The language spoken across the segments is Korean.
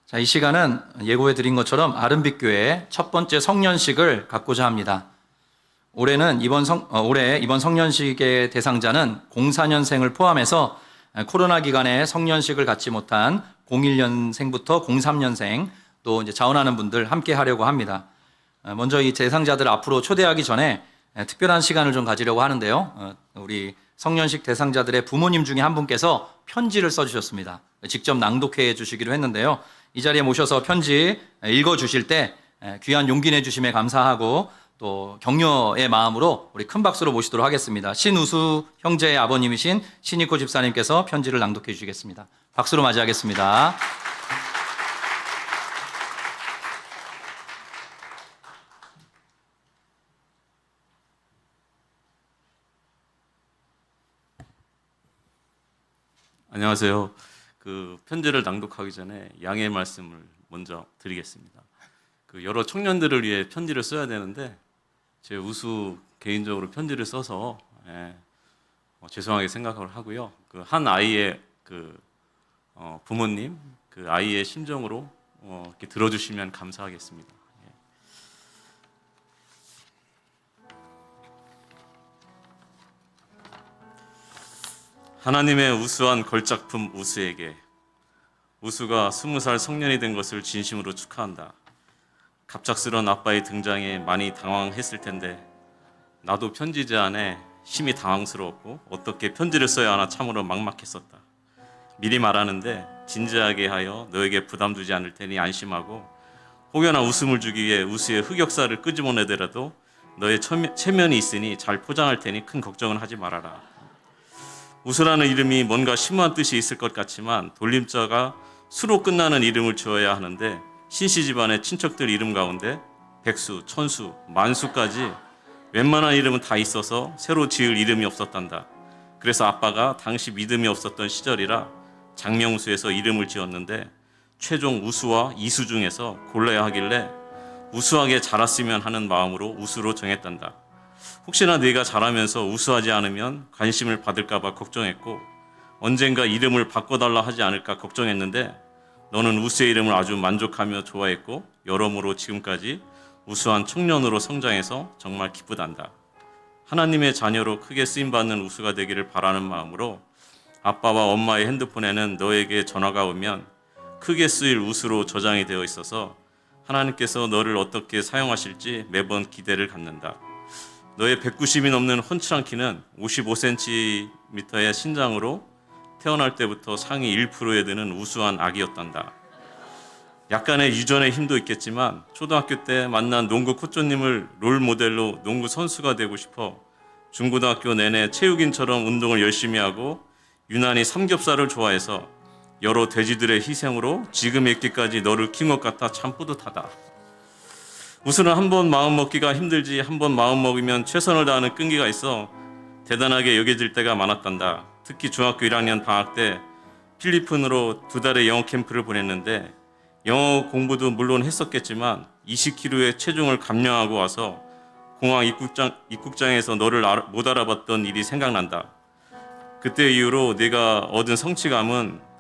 자, 이 시간은 예고해 드린 것처럼 아름빛교회 첫 번째 성년식을 갖고자 합니다. 올해 이번 성년식의 대상자는 04년생을 포함해서 코로나 기간에 성년식을 갖지 못한 01년생부터 03년생 또 이제 자원하는 분들 함께 하려고 합니다. 먼저 이 대상자들 앞으로 초대하기 전에 특별한 시간을 좀 가지려고 하는데요. 우리 성년식 대상자들의 부모님 중에 한 분께서 편지를 써주셨습니다. 직접 낭독해 주시기로 했는데요. 이 자리에 모셔서 편지 읽어주실 때 귀한 용기 내주심에 감사하고 또 격려의 마음으로 우리 큰 박수로 모시도록 하겠습니다. 신우수 형제의 아버님이신 신익호 집사님께서 편지를 낭독해 주시겠습니다. 박수로 맞이하겠습니다. 안녕하세요. 편지를 낭독하기 전에 양해의 말씀을 먼저 드리겠습니다. 여러 청년들을 위해 편지를 써야 되는데 제 우수 개인적으로 편지를 써서 죄송하게 생각을 하고요. 한 아이의 부모님, 아이의 심정으로 이렇게 들어주시면 감사하겠습니다. 하나님의 우수한 걸작품 우수에게, 우수가 20살 성년이 된 것을 진심으로 축하한다. 갑작스런 아빠의 등장에 많이 당황했을 텐데 나도 편지지 안에 심히 당황스러웠고 어떻게 편지를 써야 하나 참으로 막막했었다. 미리 말하는데 진지하게 하여 너에게 부담 주지 않을 테니 안심하고 혹여나 웃음을 주기 위해 우수의 흑역사를 끄집어내더라도 너의 체면이 있으니 잘 포장할 테니 큰 걱정은 하지 말아라. 우수라는 이름이 뭔가 심오한 뜻이 있을 것 같지만 돌림자가 수로 끝나는 이름을 지어야 하는데 신씨 집안의 친척들 이름 가운데 백수, 천수, 만수까지 웬만한 이름은 다 있어서 새로 지을 이름이 없었단다. 그래서 아빠가 당시 믿음이 없었던 시절이라 장명수에서 이름을 지었는데 최종 우수와 이수 중에서 골라야 하길래 우수하게 자랐으면 하는 마음으로 우수로 정했단다. 혹시나 네가 자라면서 우수하지 않으면 관심을 받을까 봐 걱정했고 언젠가 이름을 바꿔달라 하지 않을까 걱정했는데 너는 우수의 이름을 아주 만족하며 좋아했고 여러모로 지금까지 우수한 청년으로 성장해서 정말 기쁘단다. 하나님의 자녀로 크게 쓰임받는 우수가 되기를 바라는 마음으로 아빠와 엄마의 핸드폰에는 너에게 전화가 오면 크게 쓰일 우수로 저장이 되어 있어서 하나님께서 너를 어떻게 사용하실지 매번 기대를 갖는다. 너의 190이 넘는 훤칠한 키는 55cm의 신장으로 태어날 때부터 상위 1%에 드는 우수한 아기였단다. 약간의 유전의 힘도 있겠지만 초등학교 때 만난 농구 코치님을 롤 모델로 농구 선수가 되고 싶어 중고등학교 내내 체육인처럼 운동을 열심히 하고 유난히 삼겹살을 좋아해서 여러 돼지들의 희생으로 지금 있기까지 너를 키운 것 같아 참 뿌듯하다. 우수는 한 번 마음 먹기가 힘들지 한 번 마음 먹으면 최선을 다하는 끈기가 있어 대단하게 여겨질 때가 많았단다. 특히 중학교 1학년 방학 때 필리핀으로 2달의 영어 캠프를 보냈는데 영어 공부도 물론 했었겠지만 20kg의 체중을 감량하고 와서 공항 입국장에서 너를 못 알아봤던 일이 생각난다. 그때 이후로 네가 얻은 성취감은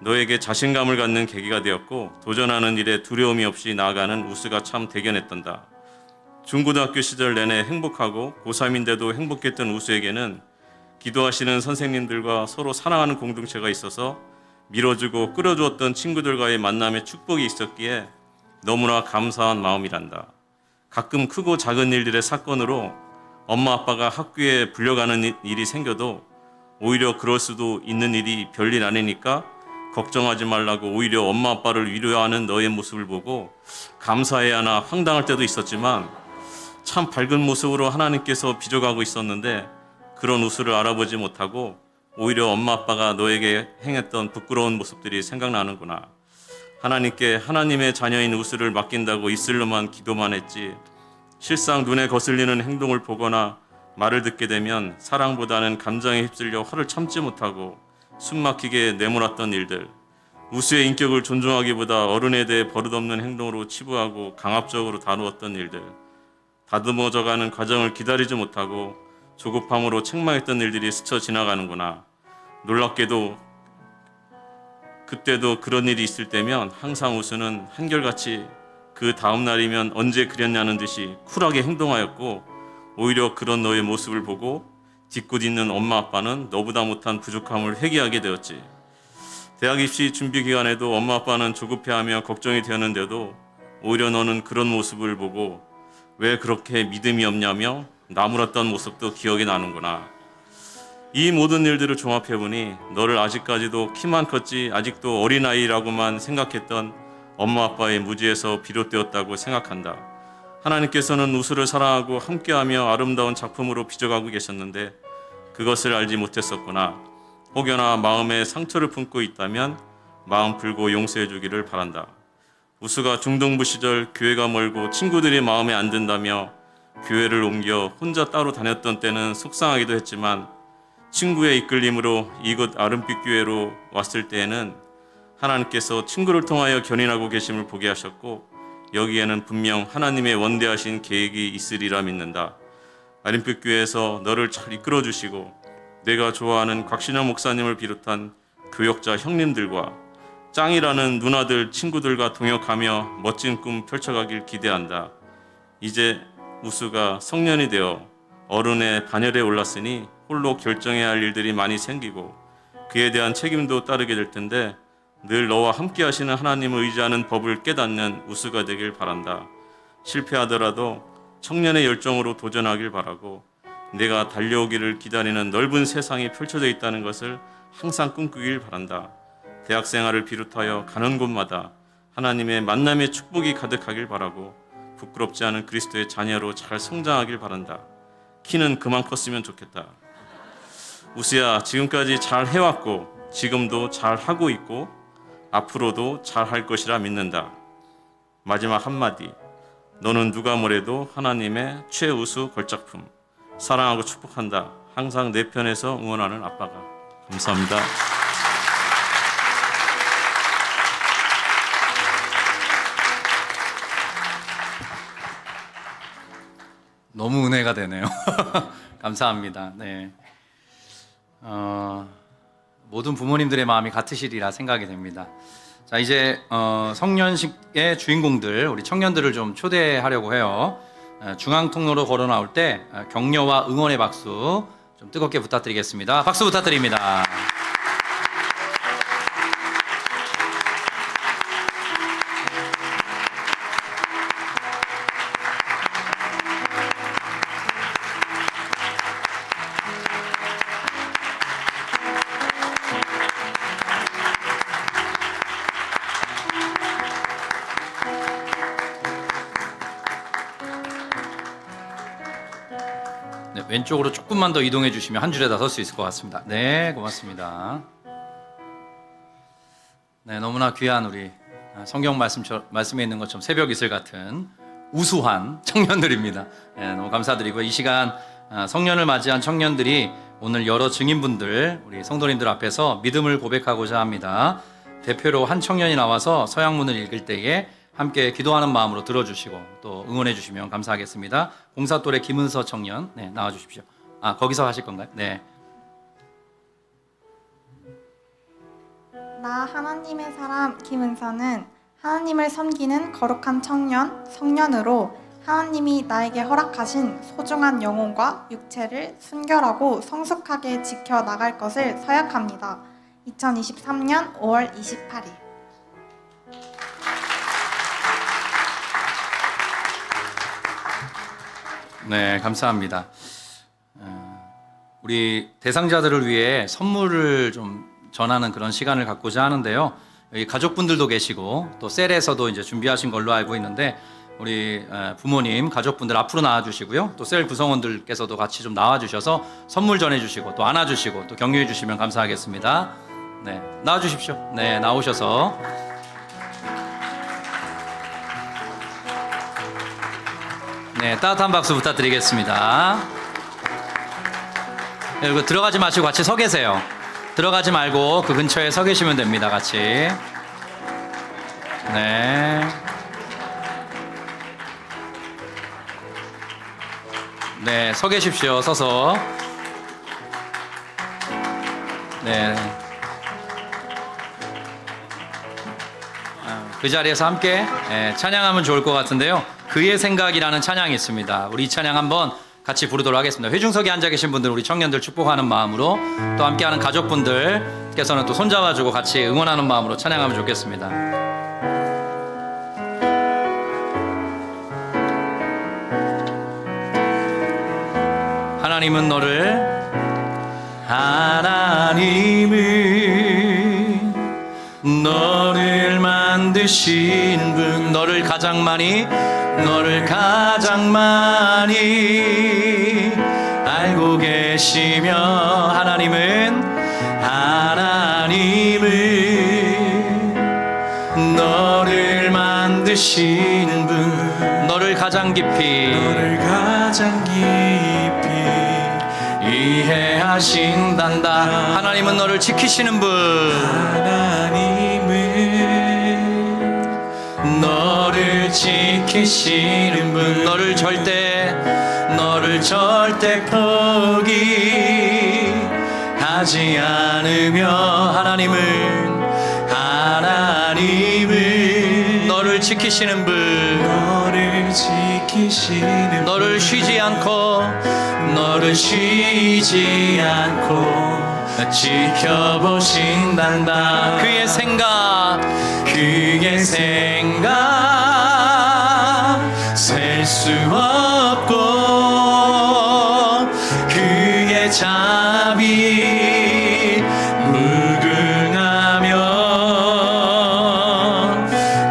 너에게 자신감을 갖는 계기가 되었고 도전하는 일에 두려움이 없이 나아가는 우수가 참 대견했단다. 중고등학교 시절 내내 행복하고 고3인데도 행복했던 우수에게는 기도하시는 선생님들과 서로 사랑하는 공동체가 있어서 밀어주고 끌어주었던 친구들과의 만남의 축복이 있었기에 너무나 감사한 마음이란다. 가끔 크고 작은 일들의 사건으로 엄마 아빠가 학교에 불려가는 일이 생겨도 오히려 그럴 수도 있는 일이 별일 아니니까 걱정하지 말라고 오히려 엄마 아빠를 위로하는 너의 모습을 보고 감사해야 하나 황당할 때도 있었지만 참 밝은 모습으로 하나님께서 빚어가고 있었는데 그런 우수를 알아보지 못하고 오히려 엄마 아빠가 너에게 행했던 부끄러운 모습들이 생각나는구나. 하나님께 하나님의 자녀인 우수를 맡긴다고 입술로만 기도만 했지 실상 눈에 거슬리는 행동을 보거나 말을 듣게 되면 사랑보다는 감정에 휩쓸려 화를 참지 못하고 숨막히게 내몰았던 일들, 우수의 인격을 존중하기보다 어른에 대해 버릇없는 행동으로 치부하고 강압적으로 다루었던 일들, 다듬어져가는 과정을 기다리지 못하고 조급함으로 책망했던 일들이 스쳐 지나가는구나. 놀랍게도 그때도 그런 일이 있을 때면 항상 우수는 한결같이 그 다음 날이면 언제 그랬냐는 듯이 쿨하게 행동하였고, 오히려 그런 너의 모습을 보고 뒤끝 있는 엄마 아빠는 너보다 못한 부족함을 회개하게 되었지. 대학 입시 준비 기간에도 엄마 아빠는 조급해하며 걱정이 되었는데도 오히려 너는 그런 모습을 보고 왜 그렇게 믿음이 없냐며 나무랐던 모습도 기억이 나는구나. 이 모든 일들을 종합해보니 너를 아직까지도 키만 컸지 아직도 어린아이라고만 생각했던 엄마 아빠의 무지에서 비롯되었다고 생각한다. 하나님께서는 우수를 사랑하고 함께하며 아름다운 작품으로 빚어가고 계셨는데 그것을 알지 못했었구나. 혹여나 마음에 상처를 품고 있다면 마음 풀고 용서해 주기를 바란다. 우수가 중등부 시절 교회가 멀고 친구들이 마음에 안 든다며 교회를 옮겨 혼자 따로 다녔던 때는 속상하기도 했지만 친구의 이끌림으로 이곳 아름빛 교회로 왔을 때에는 하나님께서 친구를 통하여 견인하고 계심을 보게 하셨고 여기에는 분명 하나님의 원대하신 계획이 있으리라 믿는다. 아름빛 교회에서 너를 잘 이끌어 주시고 내가 좋아하는 곽신영 목사님을 비롯한 교역자 형님들과 짱이라는 누나들 친구들과 동역하며 멋진 꿈 펼쳐가길 기대한다. 이제 우수가 성년이 되어 어른의 반열에 올랐으니 홀로 결정해야 할 일들이 많이 생기고 그에 대한 책임도 따르게 될 텐데 늘 너와 함께 하시는 하나님을 의지하는 법을 깨닫는 우수가 되길 바란다. 실패하더라도 청년의 열정으로 도전하길 바라고 내가 달려오기를 기다리는 넓은 세상이 펼쳐져 있다는 것을 항상 꿈꾸길 바란다. 대학 생활을 비롯하여 가는 곳마다 하나님의 만남의 축복이 가득하길 바라고 부끄럽지 않은 그리스도의 자녀로 잘 성장하길 바란다. 키는 그만 컸으면 좋겠다. 우수야, 지금까지 잘 해왔고 지금도 잘 하고 있고 앞으로도 잘 할 것이라 믿는다. 마지막 한마디. 너는 누가 뭐래도 하나님의 최우수 걸작품. 사랑하고 축복한다. 항상 내 편에서 응원하는 아빠가. 감사합니다. 너무 은혜가 되네요. 감사합니다. 네. 모든 부모님들의 마음이 같으시리라 생각이 됩니다. 자, 이제 성년식의 주인공들, 우리 청년들을 좀 초대하려고 해요. 중앙 통로로 걸어 나올 때 격려와 응원의 박수 좀 뜨겁게 부탁드리겠습니다. 박수 부탁드립니다. 네, 왼쪽으로 조금만 더 이동해 주시면 한 줄에 다 설 수 있을 것 같습니다. 네, 고맙습니다. 네, 너무나 귀한 우리 성경 말씀에 있는 것처럼 새벽 이슬 같은 우수한 청년들입니다. 네, 너무 감사드리고 이 시간 성년을 맞이한 청년들이 오늘 여러 증인분들, 우리 성도님들 앞에서 믿음을 고백하고자 합니다. 대표로 한 청년이 나와서 서양문을 읽을 때에 함께 기도하는 마음으로 들어주시고 또 응원해 주시면 감사하겠습니다. 공사또래 김은서 청년, 네, 나와 주십시오. 거기서 하실 건가요? 네. 나 하나님의 사람 김은서는 하나님을 섬기는 거룩한 청년, 성년으로 하나님이 나에게 허락하신 소중한 영혼과 육체를 순결하고 성숙하게 지켜나갈 것을 서약합니다. 2023년 5월 28일. 네, 감사합니다. 우리 대상자들을 위해 선물을 좀 전하는 그런 시간을 갖고자 하는데요. 여기 가족분들도 계시고 또 셀에서도 이제 준비하신 걸로 알고 있는데 우리 부모님, 가족분들 앞으로 나와주시고요. 또 셀 구성원들께서도 같이 좀 나와주셔서 선물 전해주시고 또 안아주시고 또 격려해 주시면 감사하겠습니다. 네, 나와주십시오. 네, 나오셔서 네, 따뜻한 박수 부탁드리겠습니다. 네, 그리고 들어가지 마시고 같이 서 계세요. 들어가지 말고 그 근처에 서 계시면 됩니다. 같이. 네. 네, 서 계십시오. 서서. 네. 그 자리에서 함께 찬양하면 좋을 것 같은데요. 그의 생각이라는 찬양이 있습니다. 우리 이 찬양 한번 같이 부르도록 하겠습니다. 회중석에 앉아 계신 분들, 우리 청년들 축복하는 마음으로, 또 함께하는 가족분들께서는 또 손잡아주고 같이 응원하는 마음으로 찬양하면 좋겠습니다. 하나님은 너를 만드신 분, 너를 가장 많이 알고 계시며, 하나님은 너를 만드신 분, 너를 가장 깊이 이해하신단다. 하나님은 너를 지키시는 분, 너를 지키시는 분, 너를 절대 포기하지 않으며, 하나님은 너를 지키시는 분, 너를 쉬지 않고 지켜보신단다. 그의 생각 셀 수 없고, 그의 자비 무궁하며,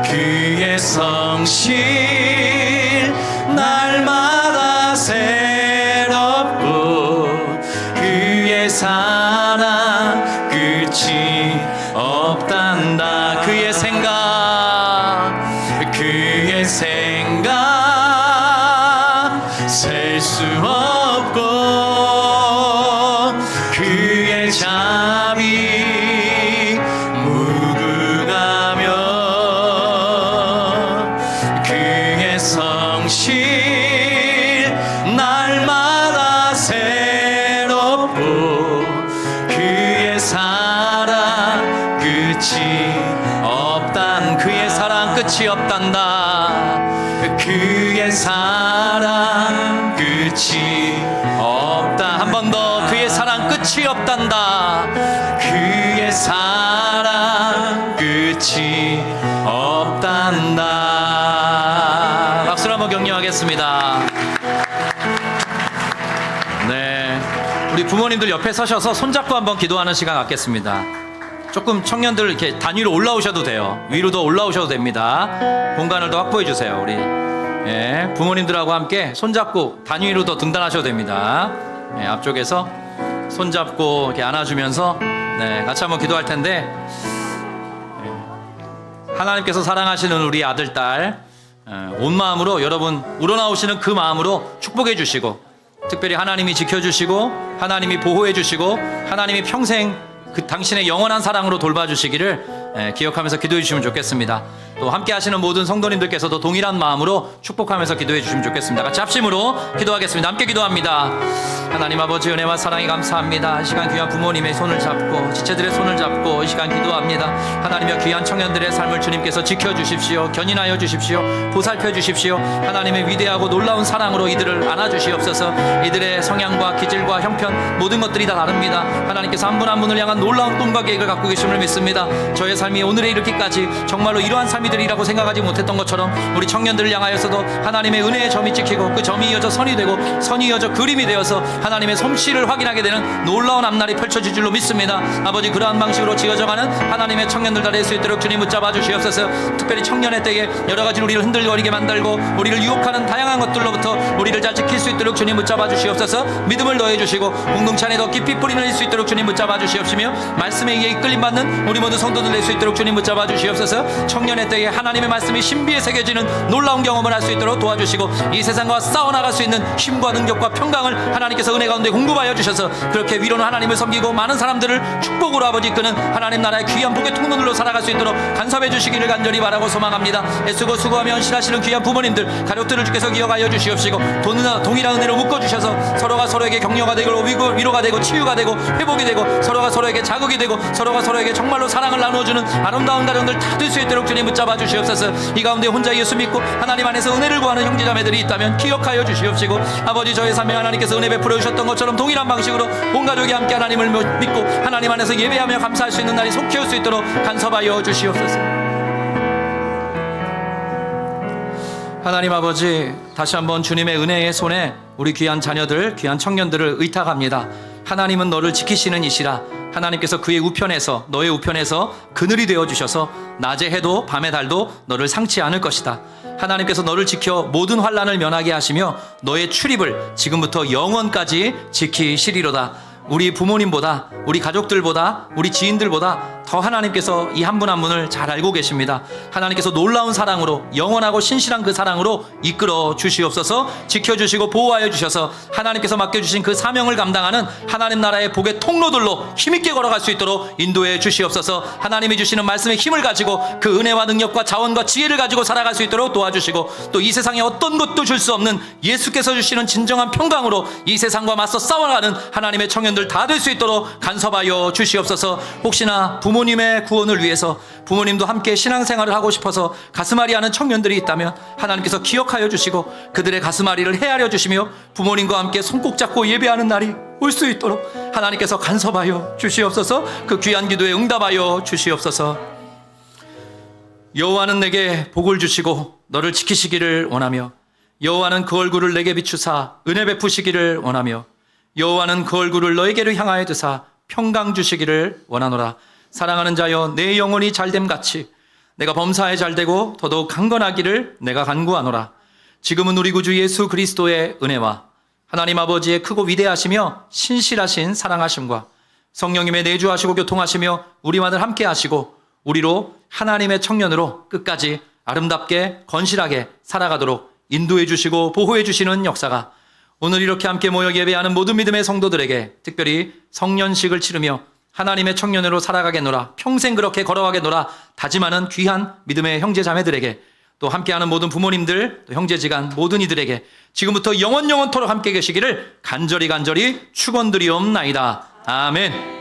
그의 성실 날마다 새롭고, 그의 사랑 끝이 없단다. 그의 생각 셀 수 없고, 그의 자비 무궁하며, 그의 성실 날마다 새롭고, 그의 사랑 끝이 없단, 그의 사랑 끝이 없단다. 그의 사랑 끝이 없다. 한 번 더, 그의 사랑 끝이 없단다. 그의 사랑 끝이 없단다. 박수로 한번 격려하겠습니다. 네, 우리 부모님들 옆에 서셔서 손잡고 한번 기도하는 시간 갖겠습니다. 조금 청년들 이렇게 단위로 올라오셔도 돼요. 위로도 올라오셔도 됩니다. 공간을 더 확보해 주세요. 우리 부모님들하고 함께 손잡고 단위로 더 등단하셔도 됩니다. 앞쪽에서 손잡고 이렇게 안아주면서 같이 한번 기도할 텐데, 하나님께서 사랑하시는 우리 아들, 딸 온 마음으로 여러분 우러나오시는 그 마음으로 축복해 주시고, 특별히 하나님이 지켜주시고, 하나님이 보호해 주시고, 하나님이 평생 그 당신의 영원한 사랑으로 돌봐주시기를 기억하면서 기도해 주시면 좋겠습니다. 또 함께 하시는 모든 성도님들께서도 동일한 마음으로 축복하면서 기도해 주시면 좋겠습니다. 같이 합심으로 기도하겠습니다. 함께 기도합니다. 하나님 아버지, 은혜와 사랑이 감사합니다. 이 시간 귀한 부모님의 손을 잡고, 지체들의 손을 잡고 이 시간 기도합니다. 하나님의 귀한 청년들의 삶을 주님께서 지켜주십시오. 견인하여 주십시오. 보살펴 주십시오. 하나님의 위대하고 놀라운 사랑으로 이들을 안아주시옵소서. 이들의 성향과 기질과 형편 모든 것들이 다 다릅니다. 하나님께서 한 분 한 분을 향한 놀라운 꿈과 계획을 갖고 계심을 믿습니다. 저의 삶이 오늘에 이르기까지 정말로 이러한 삶이 되리라고 생각하지 못했던 것처럼, 우리 청년들을 향하여서도 하나님의 은혜의 점이 찍히고, 그 점이 이어져 선이 되고, 선이 이어져 그림이 되어서 하나님의 솜씨를 확인하게 되는 놀라운 앞날이 펼쳐질 줄로 믿습니다. 아버지, 그러한 방식으로 지어져가는 하나님의 청년들 다 될 수 있도록 주님 붙잡아 주시옵소서. 특별히 청년의 때에 여러 가지 우리를 흔들거리게 만들고 우리를 유혹하는 다양한 것들로부터 우리를 잘 지킬 수 있도록 주님 붙잡아 주시옵소서. 믿음을 더해 주시고 공동체 안에 더 깊이 뿌리 내릴 수 있도록 주님 붙잡아 주시옵시며, 말씀에 의해 이끌림 받는 우리 모두 성도들 될 수 있도록 주님 붙잡아 주시옵소서. 청년의 때에 하나님의 말씀이 신비에 새겨지는 놀라운 경험을 할 수 있도록 도와주시고, 이 세상과 싸워나갈 수 있는 힘과 능력과 평강을 하나님께서 은혜 가운데 공급하여 주셔서, 그렇게 위로는 하나님을 섬기고 많은 사람들을 축복으로 아버지 이끄는 하나님 나라의 귀한 복의 통로들로 살아갈 수 있도록 간섭해 주시기를 간절히 바라고 소망합니다. 애쓰고 수고하며 헌신하시는 귀한 부모님들, 가족들을 주께서 기억하여 주시옵시고, 동일한 은혜로 묶어주셔서 서로가 서로에게 격려가 되고 위로가 되고 치유가 되고 회복이 되고, 서로가 서로에게 자극이 되고, 서로가 서로에게 정말로 사랑을 나누어주는 아름다운 가정들 다 될 수 있도록 주님 붙잡아 붙잡아 주시옵소서. 이 가운데 혼자 예수 믿고 하나님 안에서 은혜를 구하는 형제자매들이 있다면 기억하여 주시옵시고, 아버지 저의 삶에 하나님께서 은혜 베풀어 주셨던 것처럼 동일한 방식으로 온 가족이 함께 하나님을 믿고 하나님 안에서 예배하며 감사할 수 있는 날이 속히 올 수 있도록 간섭하여 주시옵소서. 하나님 아버지, 다시 한번 주님의 은혜의 손에 우리 귀한 자녀들, 귀한 청년들을 의탁합니다. 하나님은 너를 지키시는 이시라. 하나님께서 그의 우편에서, 너의 우편에서 그늘이 되어주셔서 낮의 해도 밤의 달도 너를 상치 않을 것이다. 하나님께서 너를 지켜 모든 환난을 면하게 하시며 너의 출입을 지금부터 영원까지 지키시리로다. 우리 부모님보다, 우리 가족들보다, 우리 지인들보다 더 하나님께서 이 한 분 한 분을 잘 알고 계십니다. 하나님께서 놀라운 사랑으로, 영원하고 신실한 그 사랑으로 이끌어 주시옵소서. 지켜주시고 보호하여 주셔서 하나님께서 맡겨주신 그 사명을 감당하는 하나님 나라의 복의 통로들로 힘있게 걸어갈 수 있도록 인도해 주시옵소서. 하나님이 주시는 말씀의 힘을 가지고 그 은혜와 능력과 자원과 지혜를 가지고 살아갈 수 있도록 도와주시고, 또 이 세상에 어떤 것도 줄 수 없는 예수께서 주시는 진정한 평강으로 이 세상과 맞서 싸워가는 하나님의 청년들 다 될 수 있도록 간섭하여 주시옵소서. 혹시나 부모님의 구원을 위해서, 부모님도 함께 신앙생활을 하고 싶어서 가슴앓이하는 청년들이 있다면 하나님께서 기억하여 주시고 그들의 가슴앓이를 헤아려 주시며 부모님과 함께 손꼭 잡고 예배하는 날이 올 수 있도록 하나님께서 간섭하여 주시옵소서. 그 귀한 기도에 응답하여 주시옵소서. 여호와는 내게 복을 주시고 너를 지키시기를 원하며, 여호와는 그 얼굴을 내게 비추사 은혜 베푸시기를 원하며, 여호와는 그 얼굴을 너에게로 향하여 드사 평강 주시기를 원하노라. 사랑하는 자여, 내 영혼이 잘됨 같이 내가 범사에 잘되고 더더욱 강건하기를 내가 간구하노라. 지금은 우리 구주 예수 그리스도의 은혜와 하나님 아버지의 크고 위대하시며 신실하신 사랑하심과 성령님의 내주하시고 교통하시며 우리만을 함께 하시고 우리로 하나님의 청년으로 끝까지 아름답게 건실하게 살아가도록 인도해 주시고 보호해 주시는 역사가 오늘 이렇게 함께 모여 예배하는 모든 믿음의 성도들에게, 특별히 성년식을 치르며 하나님의 청년으로 살아가겠노라, 평생 그렇게 걸어가겠노라 다짐하는 귀한 믿음의 형제 자매들에게, 또 함께하는 모든 부모님들, 또 형제지간 모든 이들에게 지금부터 영원토록 함께 계시기를 간절히 축원드리옵나이다. 아멘.